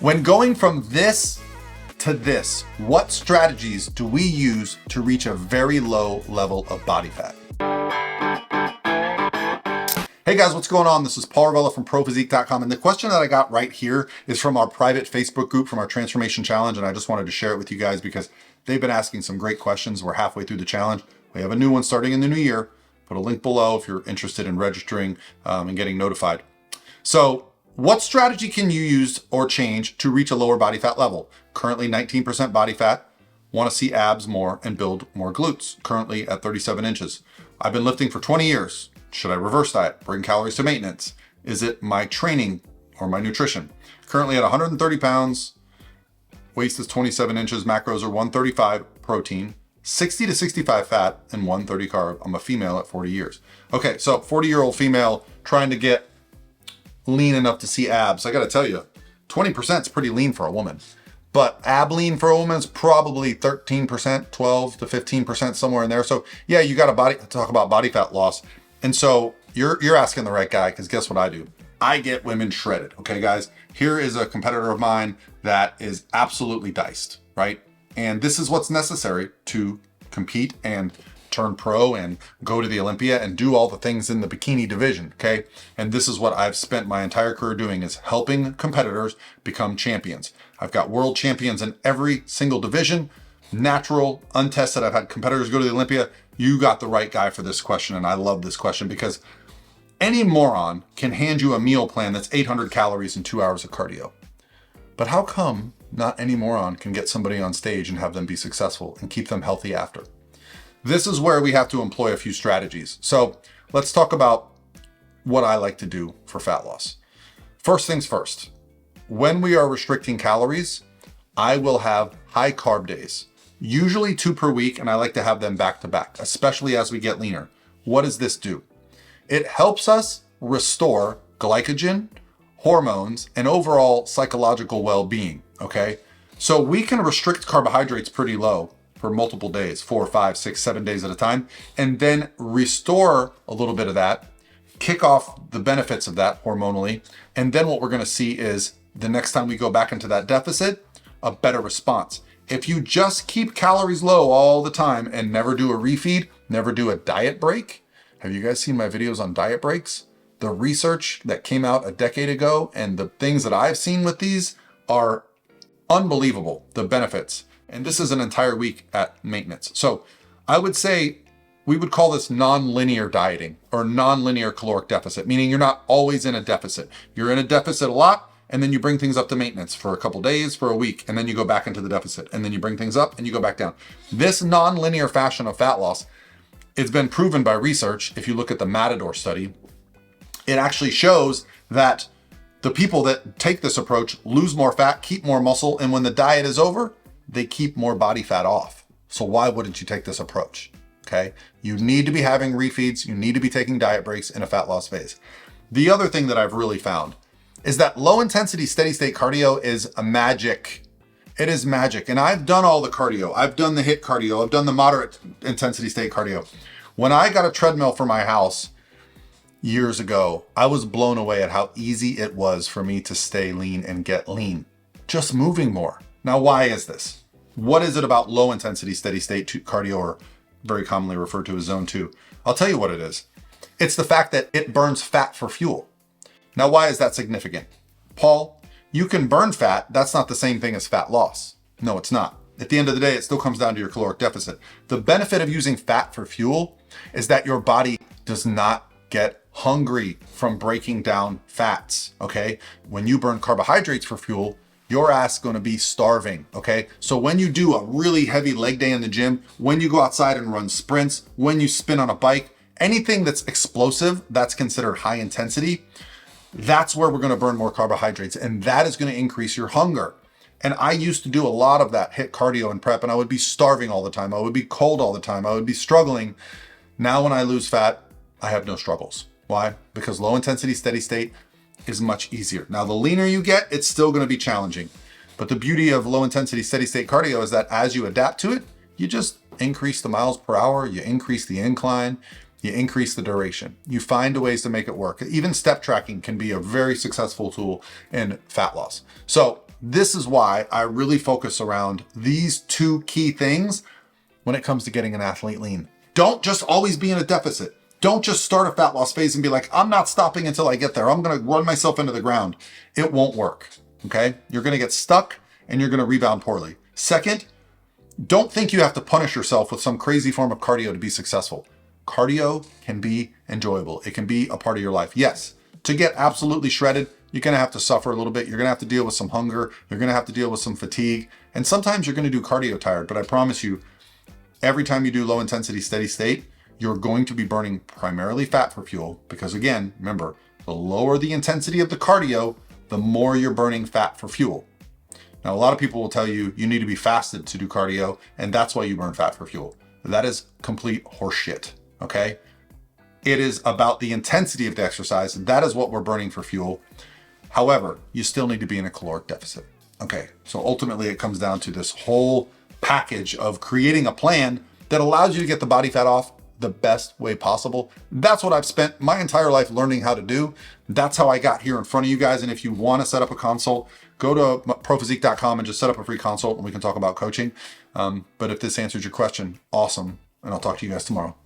When going from this to this, what strategies do we use to reach a very low level of body fat? Hey guys, what's going on? This is Paul Ravella from ProPhysique.com, and the question that I got right here is from our private Facebook group from our Transformation Challenge, and I just wanted to share it with you guys because they've been asking some great questions. We're halfway through the challenge. We have a new one starting in the new year. Put a link below if you're interested in registering and getting notified. So, what strategy can you use or change to reach a lower body fat level? Currently 19% body fat, want to see abs more and build more glutes, currently at 37 inches. I've been lifting for 20 years. Should I reverse diet, bring calories to maintenance? Is it my training or my nutrition? Currently at 130 pounds, waist is 27 inches, macros are 135 protein, 60 to 65 fat, and 130 carb. I'm a female at 40 years. Okay, so 40-year-old female trying to get lean enough to see abs. I gotta tell you, 20% is pretty lean for a woman. But ab lean for a woman is probably 13%, 12 to 15%, somewhere in there. So yeah, you gotta talk about body fat loss. And so you're asking the right guy, because guess what I do? I get women shredded, okay guys? Here is a competitor of mine that is absolutely diced, right? And this is what's necessary to compete and turn pro and go to the Olympia and do all the things in the bikini division, okay? And this is what I've spent my entire career doing, is helping competitors become champions. I've got world champions in every single division, natural, untested. I've had competitors go to the Olympia. You got the right guy for this question, and I love this question because any moron can hand you a meal plan that's 800 calories and 2 hours of cardio. But how come not any moron can get somebody on stage and have them be successful and keep them healthy after? This is where we have to employ a few strategies. So let's talk about what I like to do for fat loss. First things first, when we are restricting calories, I will have high carb days, usually 2 per week, and I like to have them back to back, especially as we get leaner. What does this do? It helps us restore glycogen, hormones, and overall psychological well-being, okay? So we can restrict carbohydrates pretty low for multiple days, 4, 5, 6, 7 days at a time, and then restore a little bit of that, kick off the benefits of that hormonally, and then what we're gonna see is the next time we go back into that deficit, a better response. If you just keep calories low all the time and never do a refeed, never do a diet break, have you guys seen my videos on diet breaks? The research that came out a decade ago and the things that I've seen with these are unbelievable, the benefits. And this is an entire week at maintenance. So I would say we would call this nonlinear dieting or nonlinear caloric deficit, meaning you're not always in a deficit. You're in a deficit a lot, and then you bring things up to maintenance for a couple days, for a week, and then you go back into the deficit, and then you bring things up and you go back down. This nonlinear fashion of fat loss, it's been proven by research. If you look at the Matador study, it actually shows that the people that take this approach lose more fat, keep more muscle, and when the diet is over, they keep more body fat off. So why wouldn't you take this approach? Okay, you need to be having refeeds, you need to be taking diet breaks in a fat loss phase. The other thing that I've really found is that low intensity steady state cardio is a magic. It is magic. And I've done all the cardio. I've done the HIIT cardio. I've done the moderate intensity state cardio. When I got a treadmill for my house years ago, I was blown away at how easy it was for me to stay lean and get lean. Just moving more. Now, why is this? What is it about low intensity steady state cardio, or very commonly referred to as zone 2? I'll tell you what it is. It's the fact that it burns fat for fuel. Now, why is that significant? Paul, you can burn fat. That's not the same thing as fat loss. No, it's not. At the end of the day, it still comes down to your caloric deficit. The benefit of using fat for fuel is that your body does not get hungry from breaking down fats, okay? When you burn carbohydrates for fuel, your ass is gonna be starving, okay? So when you do a really heavy leg day in the gym, when you go outside and run sprints, when you spin on a bike, anything that's explosive, that's considered high intensity, that's where we're gonna burn more carbohydrates, and that is gonna increase your hunger. And I used to do a lot of that HIIT cardio and prep, and I would be starving all the time. I would be cold all the time. I would be struggling. Now when I lose fat, I have no struggles. Why? Because low intensity steady state is much easier. Now, the leaner you get, it's still gonna be challenging. But the beauty of low intensity steady state cardio is that as you adapt to it, you just increase the miles per hour, you increase the incline, you increase the duration. You find ways to make it work. Even step tracking can be a very successful tool in fat loss. So This is why I really focus around these two key things when it comes to getting an athlete lean. Don't just always be in a deficit. Don't just start a fat loss phase and be like, I'm not stopping until I get there. I'm going to run myself into the ground. It won't work. Okay. You're going to get stuck and you're going to rebound poorly. Second, don't think you have to punish yourself with some crazy form of cardio to be successful. Cardio can be enjoyable. It can be a part of your life. Yes, to get absolutely shredded, you're going to have to suffer a little bit. You're going to have to deal with some hunger. You're going to have to deal with some fatigue. And sometimes you're going to do cardio tired. But I promise you, every time you do low intensity, steady state, you're going to be burning primarily fat for fuel. Because again, remember, the lower the intensity of the cardio, the more you're burning fat for fuel. Now, a lot of people will tell you you need to be fasted to do cardio, and that's why you burn fat for fuel. That is complete horseshit, okay? It is about the intensity of the exercise. That is what we're burning for fuel. However, you still need to be in a caloric deficit. Okay, so ultimately it comes down to this whole package of creating a plan that allows you to get the body fat off the best way possible. That's what I've spent my entire life learning how to do. That's how I got here in front of you guys. And if you want to set up a consult, go to prophysique.com and just set up a free consult and we can talk about coaching. But if this answers your question, awesome. And I'll talk to you guys tomorrow.